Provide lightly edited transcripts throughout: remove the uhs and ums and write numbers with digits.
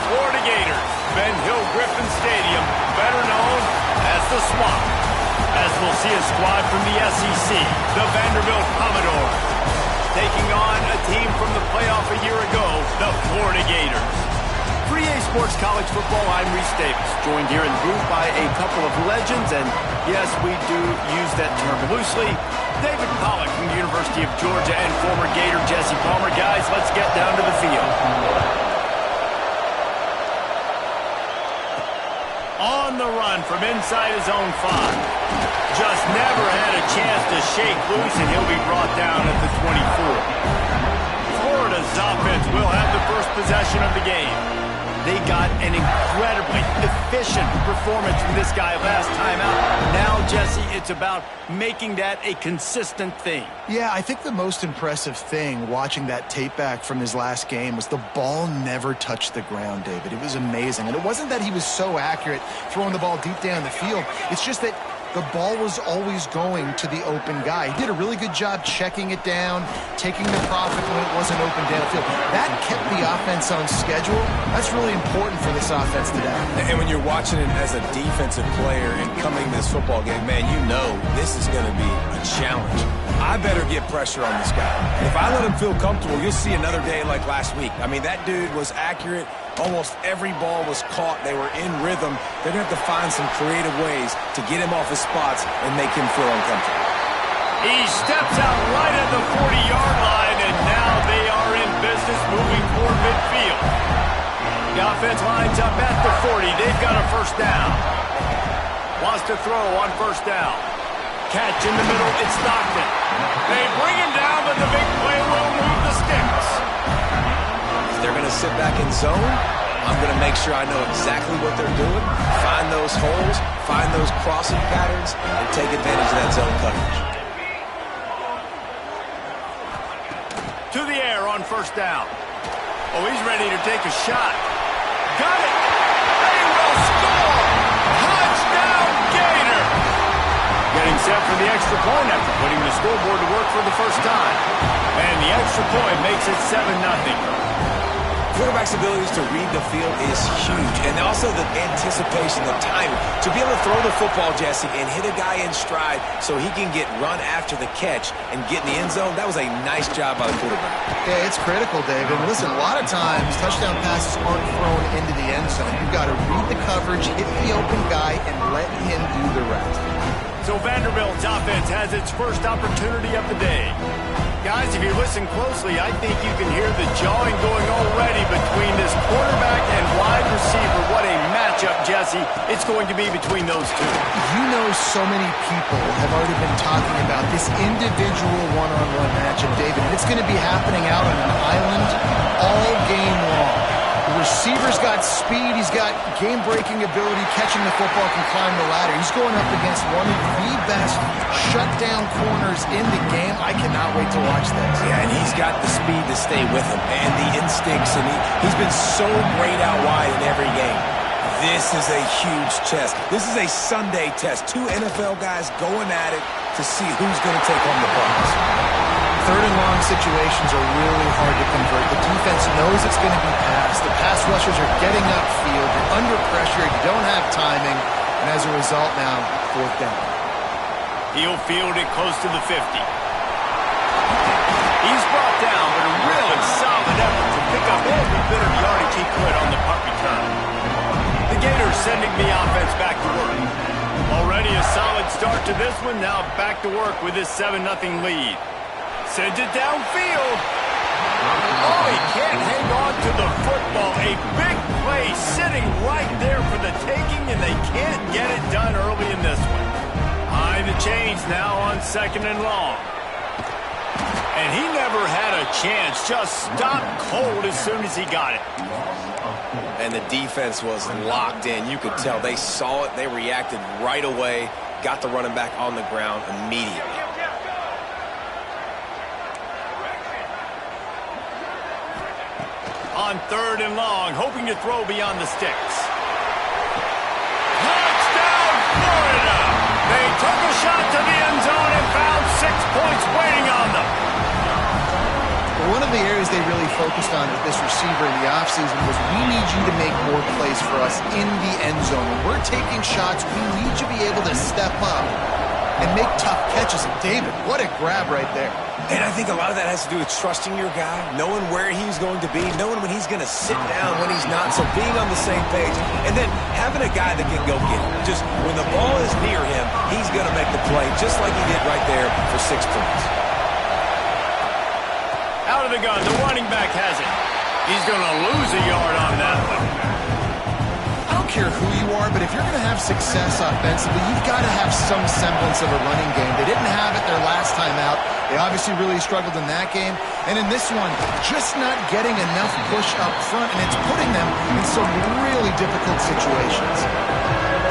Florida Gators, Ben Hill Griffin Stadium, better known as the Swamp. As we'll see a squad from the SEC, the Vanderbilt Commodores, taking on a team from the playoff a year ago, the Florida Gators. For EA Sports College Football, I'm Reese Davis, joined here in the booth by a couple of legends, and yes, we do use that term loosely. David Pollack from the University of Georgia and former Gator Jesse Palmer. Guys, let's get down to the field. On the run from inside his own 5. Just never had a chance to shake loose, and he'll be brought down at the 24. Florida's offense will have the first possession of the game. They got an incredibly efficient performance from this guy last time out. Now, Jesse, it's about making that a consistent thing. Yeah, I think the most impressive thing watching that tape back from his last game was the ball never touched the ground, David. It was amazing. And it wasn't that he was so accurate throwing the ball deep down the field. It's just that the ball was always going to the open guy. He did a really good job checking it down, taking the profit when it wasn't open downfield. That kept the offense on schedule. That's really important for this offense today. And when you're watching it as a defensive player and coming to this football game, man, you know this is going to be a challenge. I better get pressure on this guy. If I let him feel comfortable, you'll see another day like last week. I mean, that dude was accurate. Almost every ball was caught. They were in rhythm. They're going to have to find some creative ways to get him off his spots and make him feel uncomfortable. He steps out right at the 40-yard line, and now they are in business moving toward midfield. The offense lines up at the 40. They've got a first down. Wants to throw on first down. Catch in the middle. It's Stockton. They bring him down, but the big play will move the sticks. They're going to sit back in zone. I'm going to make sure I know exactly what they're doing, find those holes, find those crossing patterns, and take advantage of that zone coverage. To the air on first down. Oh, he's ready to take a shot. Got it. They will score. Touchdown, Gator. Getting set for the extra point after putting the scoreboard to work for the first time. And the extra point makes it 7-0. Quarterback's abilities to read the field is huge, and also the anticipation, the timing. To be able to throw the football, Jesse, and hit a guy in stride so he can get run after the catch and get in the end zone, that was a nice job by the quarterback. Yeah, it's critical, David. Listen, a lot of times touchdown passes aren't thrown into the end zone. You've got to read the coverage, hit the open guy, and let him do the rest. So Vanderbilt's offense has its first opportunity of the day. Guys, if you listen closely, I think you can hear the jawing going already between this quarterback and wide receiver. What a matchup, Jesse, it's going to be between those two. You know, so many people have already been talking about this individual one-on-one matchup, David, and it's going to be happening out on an island all game long. The receiver's got speed, he's got game-breaking ability, catching the football, can climb the ladder. He's going up against one of the best shutdown corners in the game. I cannot wait to watch this. Yeah, and he's got the speed to stay with him and the instincts, and he's been so great out wide in every game. This is a huge test. This is a Sunday test. Two NFL guys going at it to see who's going to take home the points. Third and long situations are really hard to convert. The defense knows it's going to be passed. The pass rushers are getting upfield. You're under pressure. You don't have timing. And as a result now, fourth down. He'll field it close to the 50. He's brought down, but a really solid effort to pick up every bit of yardage he could on the punt return. The Gators sending the offense back to work. Already a solid start to this one. Now back to work with this 7-0 lead. Sends it downfield. Oh, he can't hang on to the football. A big play sitting right there for the taking, and they can't get it done early in this one. High the chains now on second and long. And he never had a chance. Just stopped cold as soon as he got it. And the defense was locked in. You could tell they saw it. They reacted right away. Got the running back on the ground immediately. On third and long, hoping to throw beyond the sticks. Touchdown, Florida! They took a shot to the end zone and found 6 points waiting on them. One of the areas they really focused on with this receiver in the offseason was we need you to make more plays for us in the end zone. When we're taking shots, we need you to be able to step up and make tough catches. And David, what a grab right there. And I think a lot of that has to do with trusting your guy, knowing where he's going to be, knowing when he's going to sit down, when he's not, so being on the same page, and then having a guy that can go get it. Just when the ball is near him, he's going to make the play, just like he did right there for 6 points. Out of the gun, the running back has it. He's going to lose a yard on that one. I don't care who you are, but if you're going to have success offensively, you've got to have some semblance of a running game. They didn't have it their last time out. They obviously really struggled in that game. And in this one, just not getting enough push up front, and it's putting them in some really difficult situations.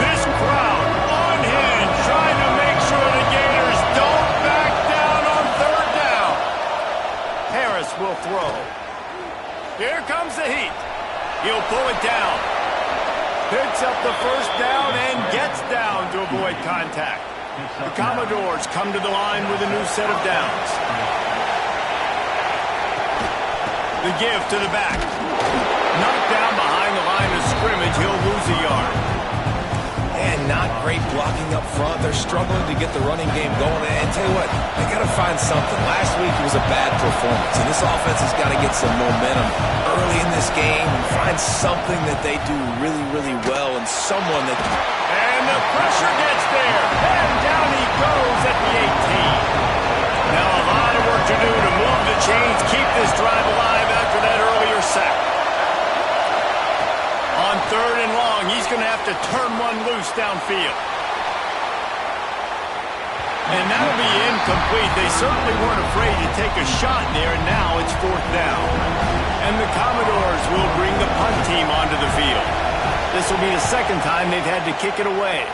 This crowd unhinged, trying to make sure the Gators don't back down on 3rd down. Harris will throw. Here comes the heat. He'll pull it down. Picks up the 1st down and gets down to avoid contact. The Commodores come to the line with a new set of downs. The give to the back. Knocked down behind the line of scrimmage. He'll lose a yard. And not great blocking up front. They're struggling to get the running game going. And tell you what, they got to find something. Last week was a bad performance, and this offense has got to get some momentum early in this game and find something that they do really, really well, and someone that... And the pressure gets there. And down he goes at the 18. Now a lot of work to do to move the chains, keep this drive alive after that earlier sack. On 3rd and long, he's going to have to turn one loose downfield. And that'll be incomplete. They certainly weren't afraid to take a shot there, and now it's 4th down. And the Commodores will bring the punt team onto the field. This will be the 2nd time they've had to kick it away.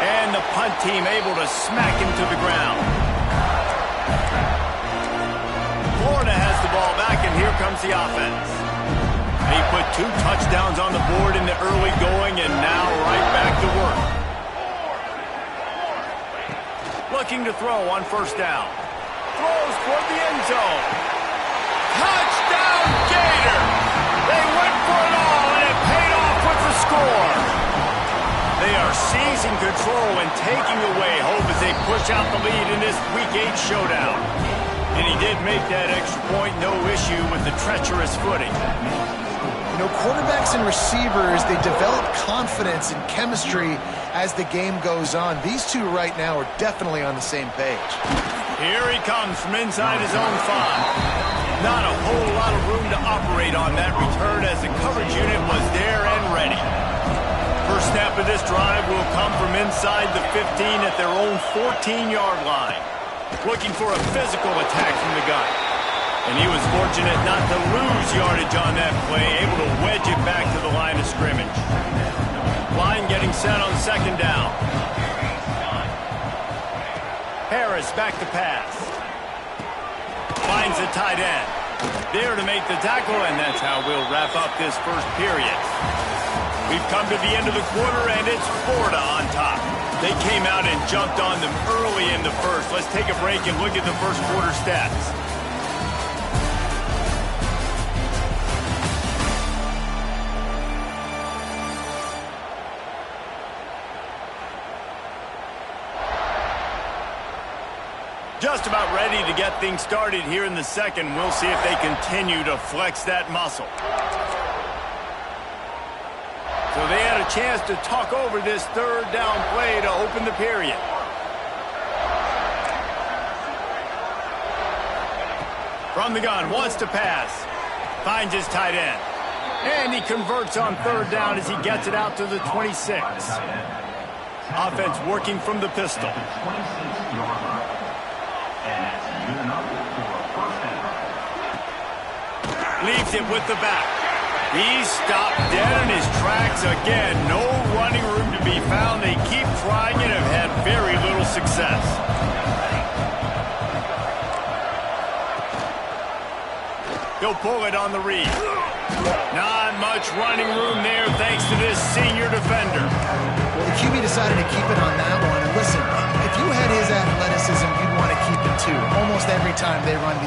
And the punt team able to smack him to the ground. Florida has the ball back, and here comes the offense. He put 2 touchdowns on the board in the early going, and now right back to work. Looking to throw on 1st down. Throws toward the end zone. Touchdown, Gator! They went for it all, and it paid off with the score. They are seizing control and taking away hope as they push out the lead in this Week 8 showdown. And he did make that extra point, no issue with the treacherous footing. You know, quarterbacks and receivers, they develop confidence and chemistry as the game goes on. These two right now are definitely on the same page. Here he comes from inside his own 5. Not a whole lot of room to operate on that return as the coverage unit was there and ready. First snap of this drive will come from inside the 15 at their own 14-yard line. Looking for a physical attack from the gun. And he was fortunate not to lose yardage on that play, able to wedge it back to the line of scrimmage. Line getting set on 2nd down. Harris back to pass. Finds the tight end. There to make the tackle, and that's how we'll wrap up this 1st period. We've come to the end of the quarter, and it's Florida on top. They came out and jumped on them early in the 1st. Let's take a break and look at the 1st quarter stats. Just about ready to get things started here in the 2nd. We'll see if they continue to flex that muscle. So they had a chance to talk over this 3rd down play to open the period. From the gun, wants to pass. Finds his tight end. And he converts on 3rd down as he gets it out to the 26. Offense working from the pistol. Leaves it with the back. He's stopped dead in his tracks again. No running room to be found. They keep trying and have had very little success. He'll pull it on the read. Not much running room there thanks to this senior defender. Well, the QB decided to keep it on that one. And listen, if you had his athleticism, you'd want to keep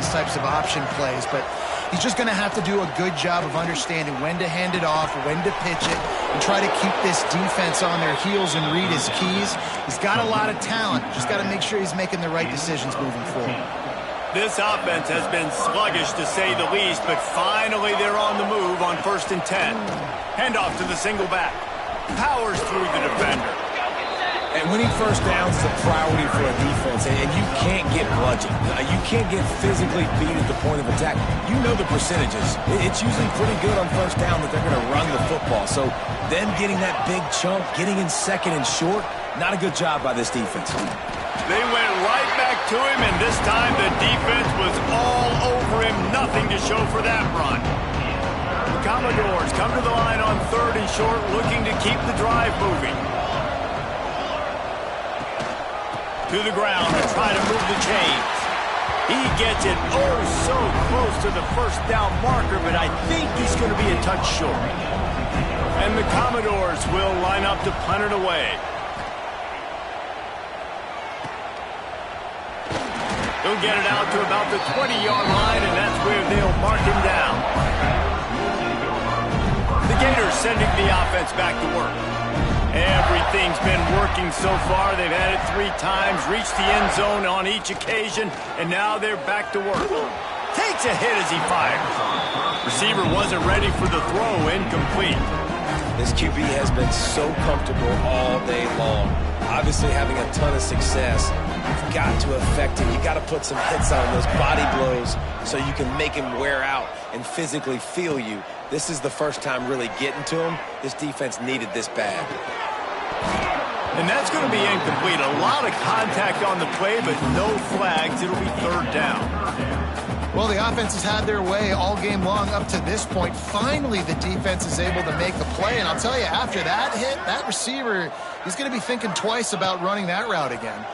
these types of option plays, but he's just going to have to do a good job of understanding when to hand it off, when to pitch it, and try to keep this defense on their heels and read his keys. He's got a lot of talent. Just got to make sure he's making the right decisions moving forward. This offense has been sluggish, to say the least, but finally they're on the move on 1st and 10. Handoff to the single back. Powers through the defender. And winning first downs is a priority for a defense, and you can't get bludgeoned. You can't get physically beat at the point of attack. You know the percentages. It's usually pretty good on first down that they're going to run the football. So them getting that big chunk, getting in second and short, not a good job by this defense. They went right back to him, and this time the defense was all over him. Nothing to show for that run. The Commodores come to the line on 3rd and short, looking to keep the drive moving. To the ground to try to move the chains. He gets it oh so close to the first down marker, but I think he's going to be a touch short. And the Commodores will line up to punt it away. He'll get it out to about the 20-yard line, and that's where they'll mark him down. The Gators sending the offense back to work. Everything's been working so far. They've had it 3 times, reached the end zone on each occasion, and now they're back to work. Takes a hit as he fires. Receiver wasn't ready for the throw, incomplete. This QB has been so comfortable all day long. Obviously having a ton of success. You've got to affect him. You've got to put some hits on those body blows so you can make him wear out and physically feel you. This is the first time really getting to him. This defense needed this bad. And that's going to be incomplete. A lot of contact on the play, but no flags. It'll be 3rd down. Well, the offense has had their way all game long up to this point. Finally, the defense is able to make a play. And I'll tell you, after that hit, that receiver, he's going to be thinking twice about running that route again.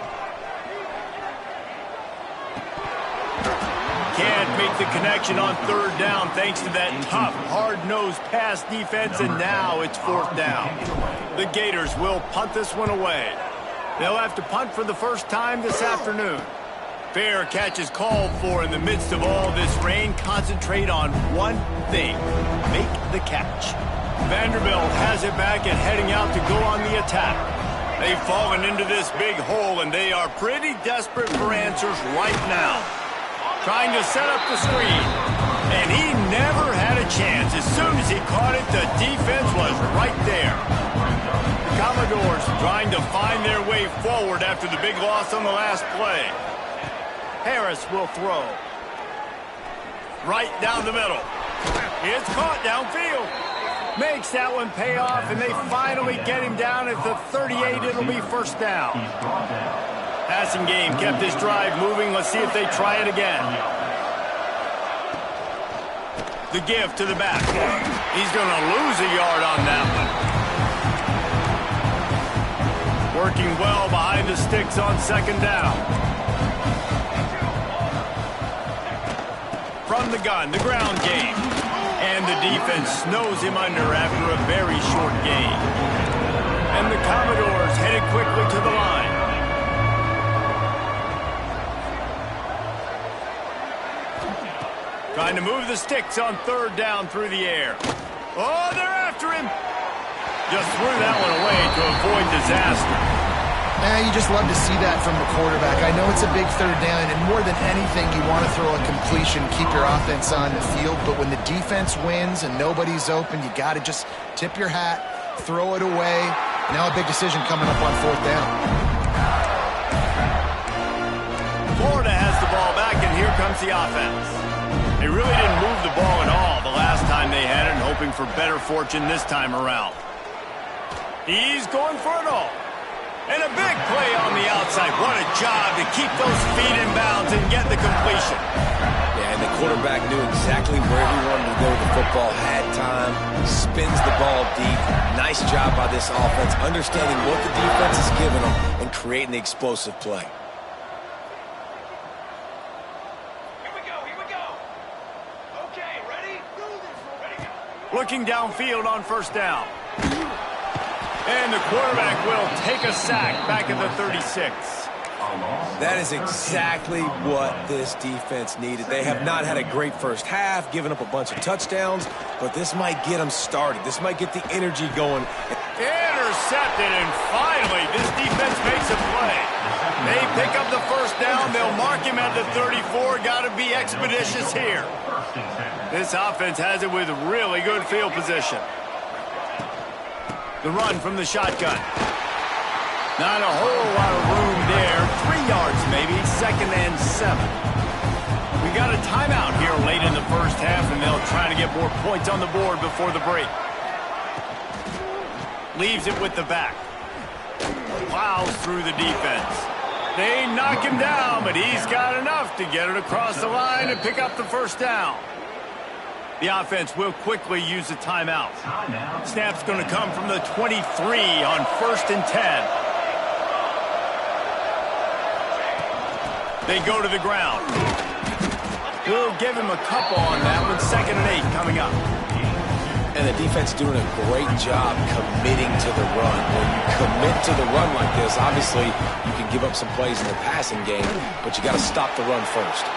Can't make the connection on 3rd down thanks to that tough, hard-nosed pass defense, and now it's 4th down. The Gators will punt this one away. They'll have to punt for the first time this afternoon. Fair catch is called for in the midst of all this rain. Concentrate on one thing: make the catch. Vanderbilt has it back and heading out to go on the attack. They've fallen into this big hole, and they are pretty desperate for answers right now. Trying to set up the screen, and he never had a chance. As soon as he caught it, the defense was right there. The Commodores trying to find their way forward after the big loss on the last play. Harris will throw. Right down the middle. It's caught downfield. Makes that one pay off, and they finally get him down at the 38. It'll be 1st down. Passing game kept this drive moving. Let's see if they try it again. The give to the back. He's going to lose a yard on that one. Working well behind the sticks on 2nd down. From the gun, the ground game. And the defense snows him under after a very short gain. And the Commodores headed quickly to the line. Trying to move the sticks on 3rd down through the air. Oh, they're after him. Just threw that one away to avoid disaster. You just love to see that from the quarterback. I know it's a big 3rd down, and more than anything, you want to throw a completion, keep your offense on the field. But when the defense wins and nobody's open, you got to just tip your hat, throw it away. Now a big decision coming up on 4th down. Florida has the ball back, and here comes the offense. They really didn't move the ball at all the last time they had it, and hoping for better fortune this time around. He's going for it all. And a big play on the outside. What a job to keep those feet in bounds and get the completion. Yeah, and the quarterback knew exactly where he wanted to go with the football, had time, spins the ball deep. Nice job by this offense, understanding what the defense is giving them and creating the explosive play. Looking downfield on 1st down. And the quarterback will take a sack back at the 36. That is exactly what this defense needed. They have not had a great first half, given up a bunch of touchdowns, but this might get them started. This might get the energy going. Intercepted, and finally, this defense makes a play. They pick up the first down. They'll mark him at the 34. Got to be expeditious here. This offense has it with really good field position. The run from the shotgun. Not a whole lot of room there. 3 yards maybe, 2nd and 7. We got a timeout here late in the first half, and they'll try to get more points on the board before the break. Leaves it with the back. Plows through the defense. They knock him down, but he's got enough to get it across the line and pick up the first down. The offense will quickly use a timeout. Snap's going to come from the 23 on 1st and 10. They go to the ground. We'll give him a couple on that one. 2nd and 8 coming up. And the defense doing a great job committing to the run. When you commit to the run like this, obviously you can give up some plays in the passing game, but you got to stop the run first.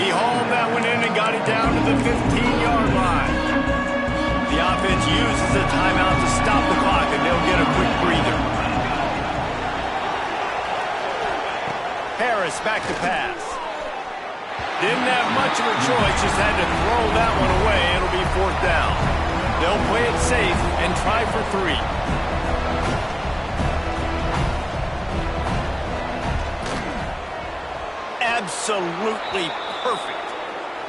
He hauled that one in and got it down to the 15-yard line. The offense uses a timeout to stop the clock, and they'll get a quick breather. Harris back to pass. Didn't have much of a choice, just had to throw that one away. It'll be 4th down. They'll play it safe and try for 3. Absolutely perfect.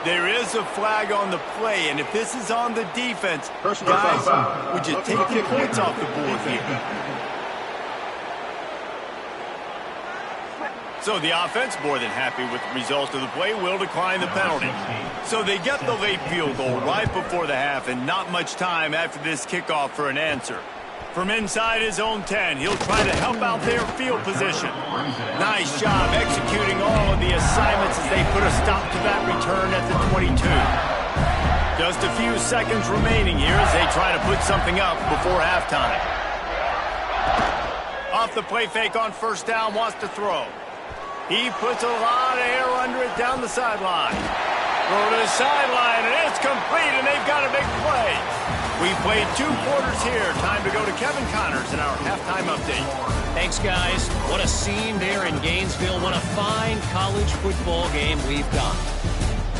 There is a flag on the play, and if this is on the defense, guys, would you take the points off the board here? So the offense, more than happy with the result of the play, will decline the penalty. So they get the late field goal right before the half, and not much time after this kickoff for an answer. From inside his own 10, he'll try to help out their field position. Nice job executing all of the assignments as they put a stop to that return at the 22. Just a few seconds remaining here as they try to put something up before halftime. Off the play fake on 1st down, wants to throw. He puts a lot of air under it down the sideline. Throw to the sideline, and it's complete, and they've got a big play. We played 2 quarters here. Time to go to Kevin Connors in our halftime update. Thanks, guys. What a scene there in Gainesville. What a fine college football game we've got.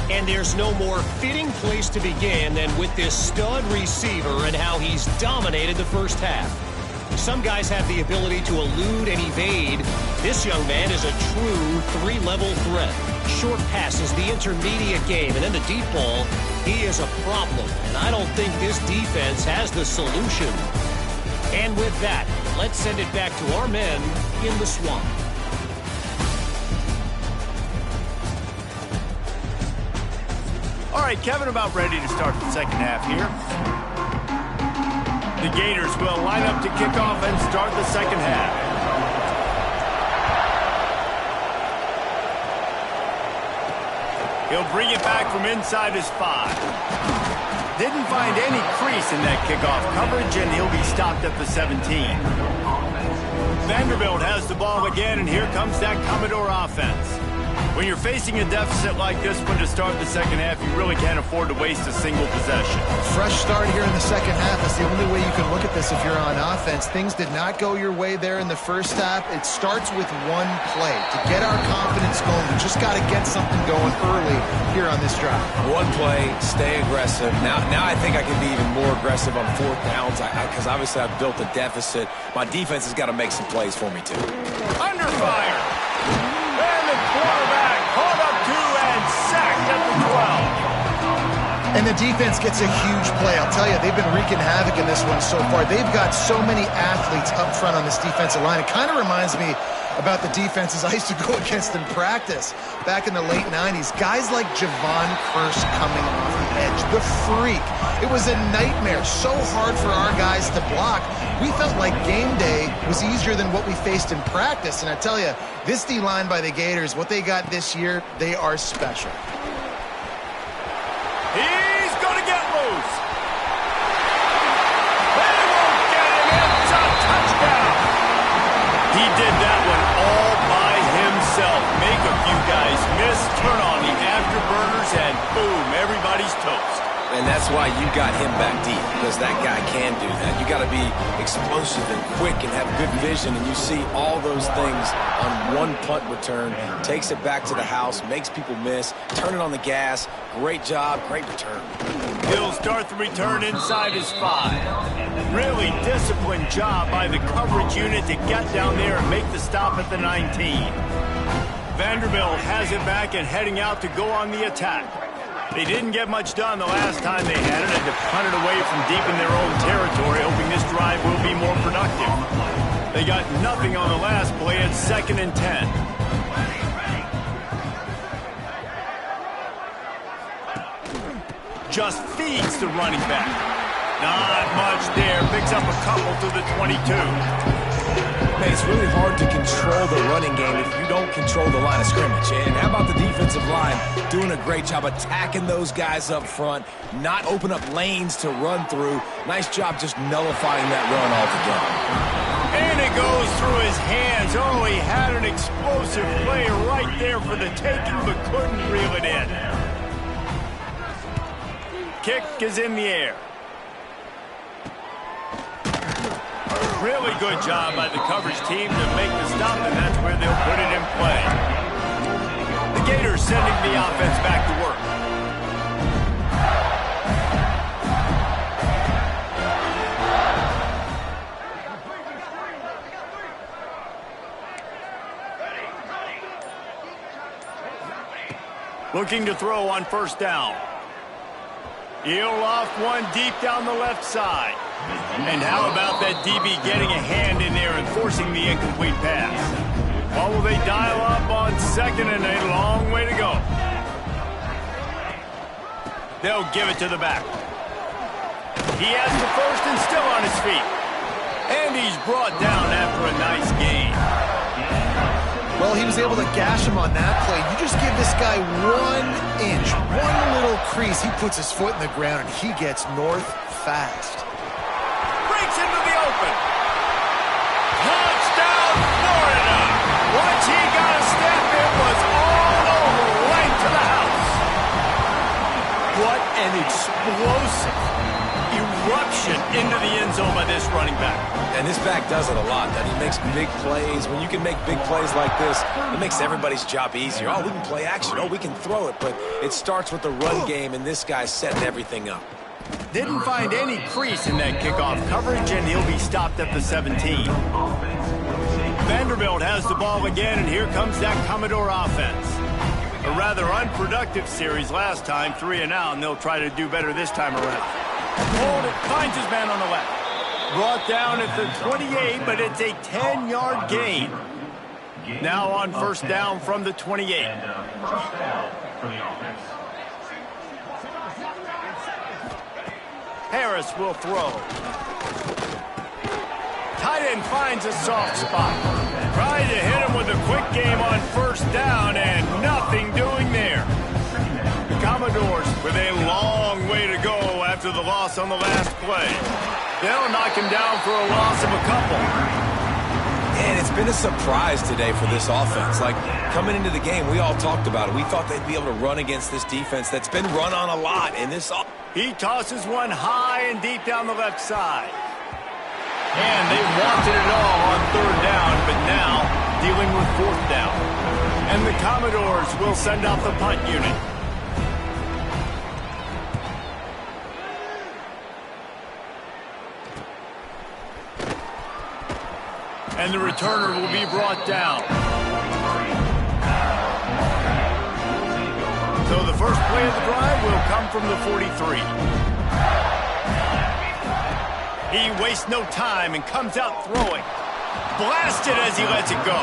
And there's no more fitting place to begin than with this stud receiver and how he's dominated the first half. Some guys have the ability to elude and evade. This young man is a true 3-level threat. Short passes, the intermediate game, and then the deep ball, he is a problem. And I don't think this defense has the solution. And with that, let's send it back to our men in the swamp. All right, Kevin, about ready to start the second half here. The Gators will line up to kick off and start the second half. He'll bring it back from inside his 5. Didn't find any crease in that kickoff coverage, and he'll be stopped at the 17. Vanderbilt has the ball again, and here comes that Commodore offense. When you're facing a deficit like this one to start the second half, you really can't afford to waste a single possession. Fresh start here in the second half. That's the only way you can look at this if you're on offense. Things did not go your way there in the first half. It starts with one play. To get our confidence going, we just got to get something going early here on this drive. One play, stay aggressive. Now I think I can be even more aggressive on 4th downs because obviously I've built a deficit. My defense has got to make some plays for me, too. Under fire. And the quarterback caught up 2 and sacked at the 12. And the defense gets a huge play. I'll tell you, they've been wreaking havoc in this one so far. They've got so many athletes up front on this defensive line. It kind of reminds me about the defenses I used to go against in practice back in the late 90s. Guys like Javon Curse coming off the edge, the freak. It was a nightmare, so hard for our guys to block. We felt like game day was easier than what we faced in practice. And I tell you, this D-line by the Gators, what they got this year, they are special. He's going to get loose. They won't get him. It's a touchdown. He did that one all by why you got him back deep, because that guy can do that. You got to be explosive and quick and have good vision, and you see all those things on one punt return. Takes it back to the house, makes people miss, turn it on the gas. Great job, great return. He'll start the return inside his 5. Really disciplined job by the coverage unit to get down there and make the stop at the 19. Vanderbilt has it back and heading out to go on the attack. They didn't get much done the last time they had it, and to punt it away from deep in their own territory, hoping this drive will be more productive. They got nothing on the last play at 2nd and 10. Just feeds the running back. Not much there. Picks up a couple to the 22. Man, it's really hard to control the running game if you don't control the line of scrimmage. And how about the defensive line doing a great job attacking those guys up front, not open up lanes to run through. Nice job just nullifying that run altogether. And it goes through his hands. Oh, he had an explosive play right there for the taking, but couldn't reel it in. Kick is in the air. Really good job by the coverage team to make the stop, and that's where they'll put it in play. The Gators sending the offense back to work. Looking to throw on 1st down. He'll off one deep down the left side. And how about that DB getting a hand in there and forcing the incomplete pass? What will they dial up on 2nd and a long way to go? They'll give it to the back. He has the 1st and still on his feet. And he's brought down after a nice gain. Well, he was able to gash him on that play. You just give this guy 1 inch, one little crease. He puts his foot in the ground, and he gets north fast. Breaks into the open. Touchdown, Florida. Once he got a step, it was all over, right to the house. What an explosive eruption into the end zone by this running back. And this back does it a lot. That he makes big plays. When you can make big plays like this, it makes everybody's job easier. Oh, we can play action. Oh, we can throw it. But it starts with the run game, and this guy's setting everything up. Didn't find any crease in that kickoff coverage, and he'll be stopped at the 17. Vanderbilt has the ball again, and here comes that Commodore offense. A rather unproductive series last time, 3 and out, and they'll try to do better this time around. Hold it, finds his man on the left. Brought down at the 28, but it's a 10-yard gain. Now on 1st down from the 28. Harris will throw. Tight end finds a soft spot. Tried to hit him with a quick game on 1st down, and nothing doing there. The Commodores with a long way to go after the loss on the last play. They'll knock him down for a loss of a couple. And it's been a surprise today for this offense. Like, coming into the game, we all talked about it. We thought they'd be able to run against this defense that's been run on a lot. And this... He tosses one high and deep down the left side. And they wanted it all on 3rd down, but now dealing with 4th down. And the Commodores will send out the punt unit. And the returner will be brought down. So the first play of the drive will come from the 43. He wastes no time and comes out throwing. Blasted as he lets it go.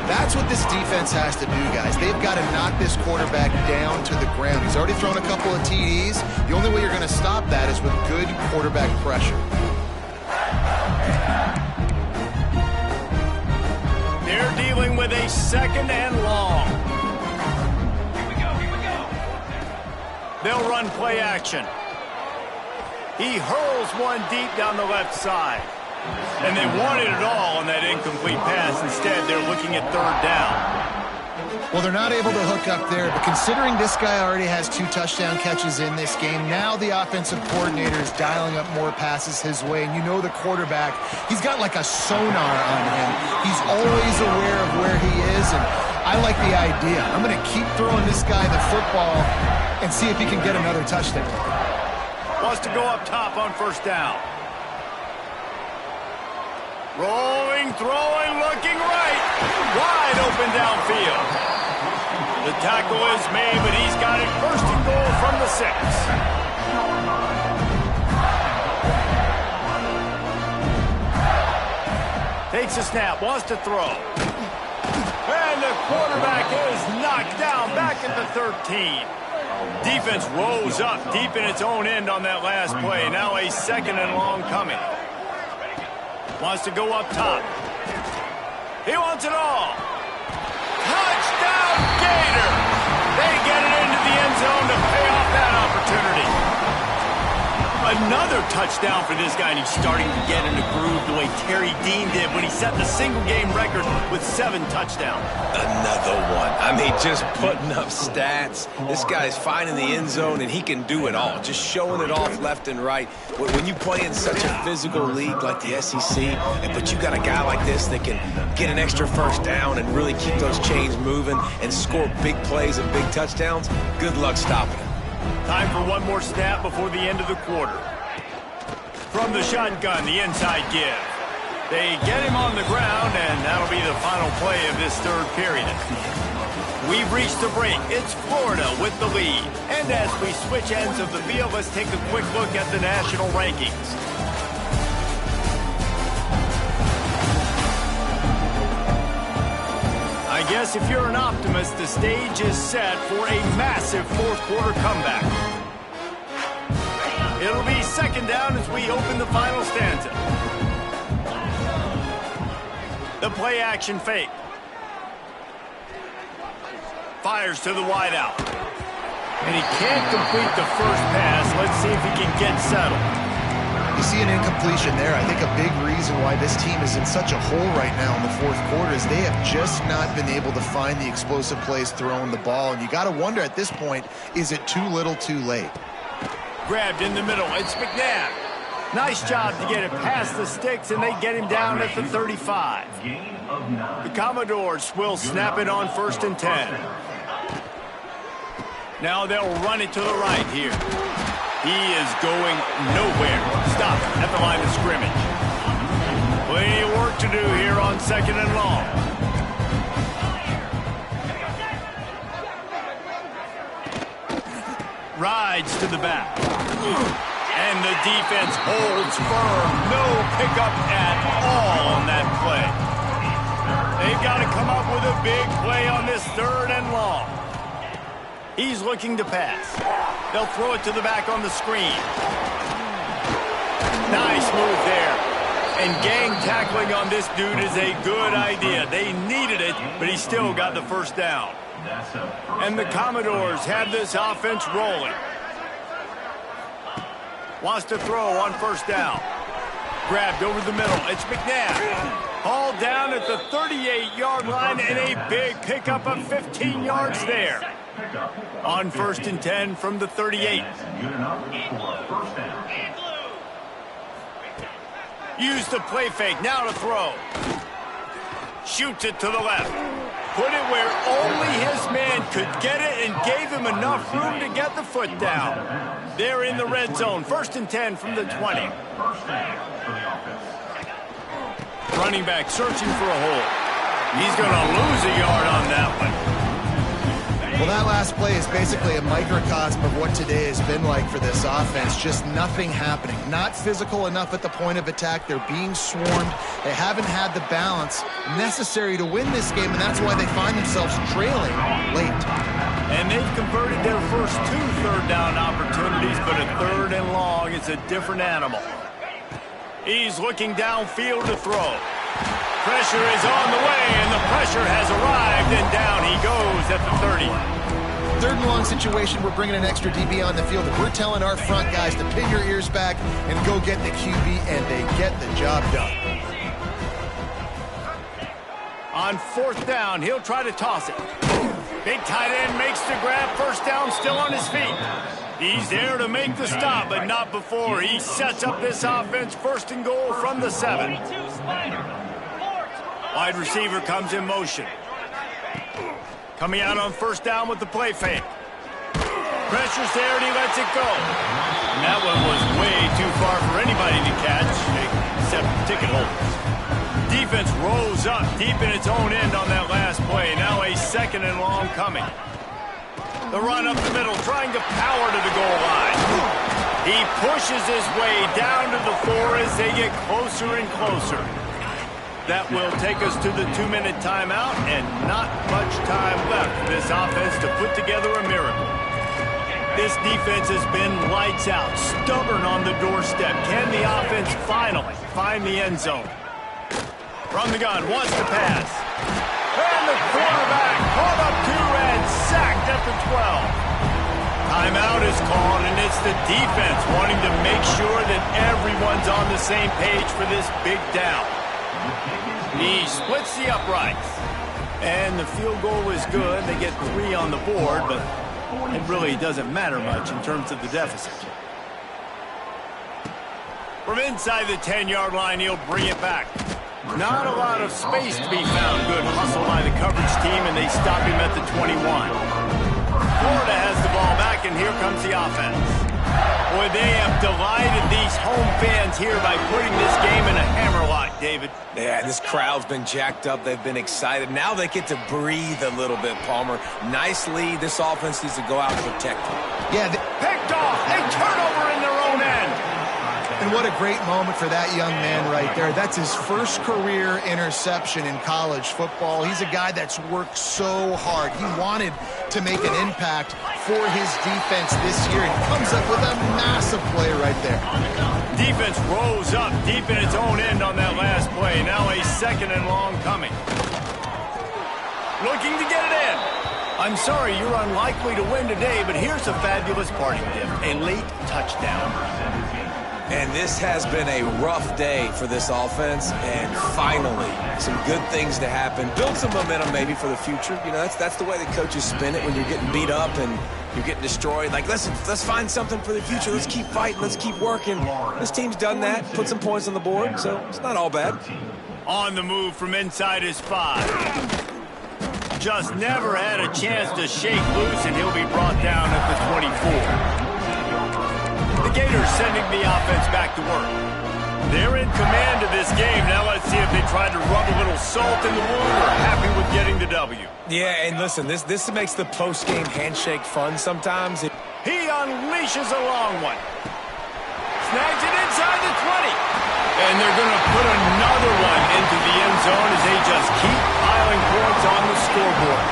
That's what this defense has to do, guys. They've got to knock this quarterback down to the ground. He's already thrown a couple of TDs. The only way you're going to stop that is with good quarterback pressure. They're dealing with a 2nd and long. They'll run play action. He hurls one deep down the left side. And they wanted it all on that incomplete pass. Instead, they're looking at 3rd down. Well, they're not able to hook up there, but considering this guy already has 2 touchdown catches in this game, now the offensive coordinator is dialing up more passes his way, and you know the quarterback, he's got like a sonar on him. He's always aware of where he is, and I like the idea. I'm going to keep throwing this guy the football and see if he can get another touchdown. Wants to go up top on first down. Rolling, throwing, looking right. Wide open downfield. The tackle is made, but he's got it first and goal from the 6. Takes a snap, wants to throw. And the quarterback is knocked down back at the 13. Defense rose up deep in its own end on that last play. Now a 2nd and long coming. Wants to go up top. He wants it all. Touchdown, Gator! They get it into the end zone to pay off that opportunity. Another touchdown for this guy, and he's starting to get in the groove the way Terry Dean did when he set the single-game record with 7 touchdowns. Another one. I mean, just putting up stats. This guy's finding the end zone, and he can do it all. Just showing it off left and right. When you play in such a physical league like the SEC, but you got a guy like this that can get an extra first down and really keep those chains moving and score big plays and big touchdowns, good luck stopping him. Time for one more snap before the end of the quarter. From the shotgun, the inside give. They get him on the ground, and that'll be the final play of this 3rd period. We've reached the break. It's Florida with the lead. And as we switch ends of the field, let's take a quick look at the national rankings. I guess if you're an optimist, the stage is set for a massive 4th quarter comeback. It'll be 2nd down as we open the final stanza. The play action fake. Fires to the wideout. And he can't complete the first pass. Let's see if he can get settled. You see an incompletion there. I think a big reason why this team is in such a hole right now in the 4th quarter is they have just not been able to find the explosive plays throwing the ball. And you got to wonder at this point, is it too little too late? Grabbed in the middle. It's McNabb. Nice job to get it past the sticks, and they get him down at the 35. The Commodores will snap it on 1st and 10. Now they'll run it to the right here. He is going nowhere. Stop at the line of scrimmage. Plenty of work to do here on 2nd and long. Rides to the back. And the defense holds firm. No pickup at all on that play. They've got to come up with a big play on this 3rd and long. He's looking to pass. They'll throw it to the back on the screen. Nice move there. And gang tackling on this dude is a good idea. They needed it, but he still got the first down. And the Commodores have this offense rolling. Wants to throw on 1st down. Grabbed over the middle. It's McNabb. Hauled down at the 38-yard line, and a big pickup of 15 yards there. On 1st and 10 from the 38. Use the play fake. Now to throw. Shoots it to the left. Put it where only his man could get it and gave him enough room to get the foot down. They're in the red zone. 1st and 10 from the 20. Running back searching for a hole. He's going to lose a yard on that one. Well, that last play is basically a microcosm of what today has been like for this offense. Just nothing happening. Not physical enough at the point of attack. They're being swarmed. They haven't had the balance necessary to win this game, and that's why they find themselves trailing late. And they've converted their first 2 third down opportunities, but a 3rd and long is a different animal. He's looking downfield to throw. Pressure is on the way, and the pressure has arrived, and down he goes at the 30. 3rd and long situation, we're bringing an extra DB on the field, and we're telling our front guys to pin your ears back and go get the QB, and they get the job done. On 4th down, he'll try to toss it. Big tight end makes the grab. First down, still on his feet. He's there to make the stop, but not before. He sets up this offense 1st and goal from the 7. Wide receiver comes in motion. Coming out on 1st down with the play fake. Pressure's there, and he lets it go. And that one was way too far for anybody to catch, except ticket holders. Defense rose up deep in its own end on that last play. Now a 2nd and long coming. The run up the middle, trying to power to the goal line. He pushes his way down to the 4 as they get closer and closer. That will take us to the 2-minute timeout, and not much time left for this offense to put together a miracle. This defense has been lights out, stubborn on the doorstep. Can the offense finally find the end zone? From the gun, wants to pass. And the quarterback caught up to and sacked at the 12. Timeout is called, and it's the defense wanting to make sure that everyone's on the same page for this big down. He splits the uprights. And the field goal is good. They get 3 on the board, but it really doesn't matter much in terms of the deficit. From inside the 10-yard line, he'll bring it back. Not a lot of space to be found. Good hustle by the coverage team, and they stop him at the 21. Florida has the ball back, and here comes the offense. Boy, they have delighted these home fans here by putting this game in a hammerlock, David. Yeah, this crowd's been jacked up. They've been excited. Now they get to breathe a little bit, Palmer. Nice lead. This offense needs to go out and protect them. Yeah, picked off. A turnover in their own end. and what a great moment for that young man right there. That's his first career interception in college football. He's a guy that's worked so hard. He wanted to make an impact for his defense this year, and comes up with a massive play right there. Defense rose up deep in its own end on that last play. Now a 2nd and long coming. Looking to get it in. I'm sorry, you're unlikely to win today, but here's a fabulous parting gift, a late touchdown. And this has been a rough day for this offense, and finally, some good things to happen. Build some momentum maybe for the future. You know, that's the way the coaches spin it when you're getting beat up and you're getting destroyed. Like, listen, let's find something for the future. Let's keep fighting. Let's keep working. This team's done that, put some points on the board, so it's not all bad. On the move from inside his 5. Just never had a chance to shake loose, and he'll be brought down at the 24. The Gators sending the offense back to work. They're in command of this game. Now let's see if they try to rub a little salt in the wound or are happy with getting the W. Yeah, and listen, this makes the post-game handshake fun sometimes. He unleashes a long one. Snags it inside the 20. And they're going to put another one into the end zone as they just keep piling points on the scoreboard.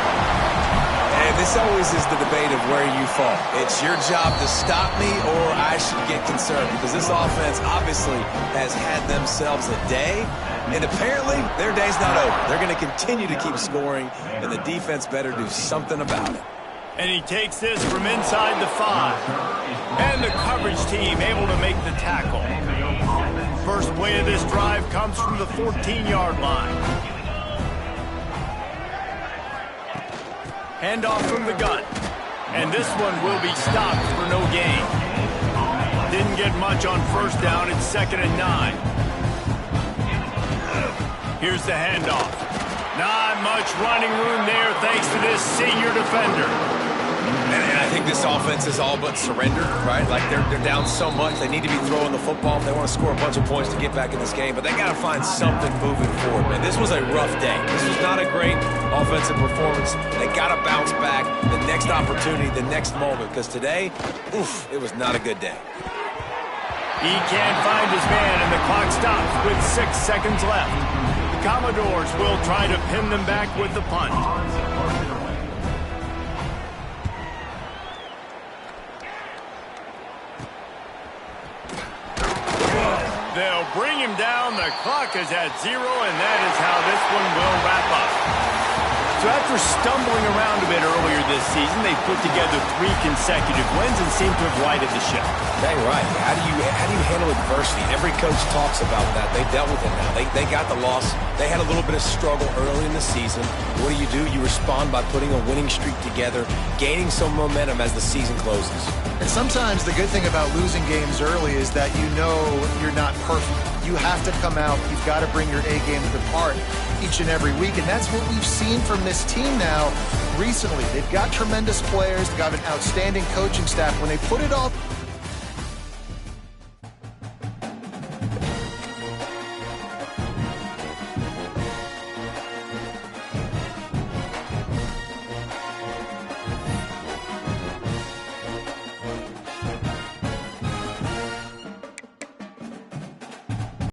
And this always is the debate of where you fall. It's your job to stop me, or I should get concerned, because this offense obviously has had themselves a day, and apparently their day's not over. They're going to continue to keep scoring, and the defense better do something about it. And he takes this from inside the 5. And the coverage team able to make the tackle. First play of this drive comes from the 14-yard line. Handoff from the gun. And this one will be stopped for no gain. Didn't get much on first down. It's 2nd and 9. Here's the handoff. Not much running room there thanks to this senior defender. And I think this offense is all but surrendered, right? Like, they're down so much. They need to be throwing the football if they want to score a bunch of points to get back in this game. But they got to find something moving forward, man. This was a rough day. This was not a great offensive performance. They got to bounce back the next opportunity, the next moment. Because today, it was not a good day. He can't find his man, and the clock stops with 6 seconds left. The Commodores will try to pin them back with the punt. They'll bring him down. The clock is at 0, and that is how this one will wrap up. So after stumbling around a bit earlier this season, they put together 3 consecutive wins and seem to have righted the ship. Dang right. How do you handle adversity? Every coach talks about that. They dealt with it now. They got the loss. They had a little bit of struggle early in the season. What do? You respond by putting a winning streak together, gaining some momentum as the season closes. And sometimes the good thing about losing games early is that you know you're not perfect. You have to come out. You've got to bring your A game to the part each and every week. And that's what we've seen from this team now recently. They've got tremendous players. They've got an outstanding coaching staff. When they put it all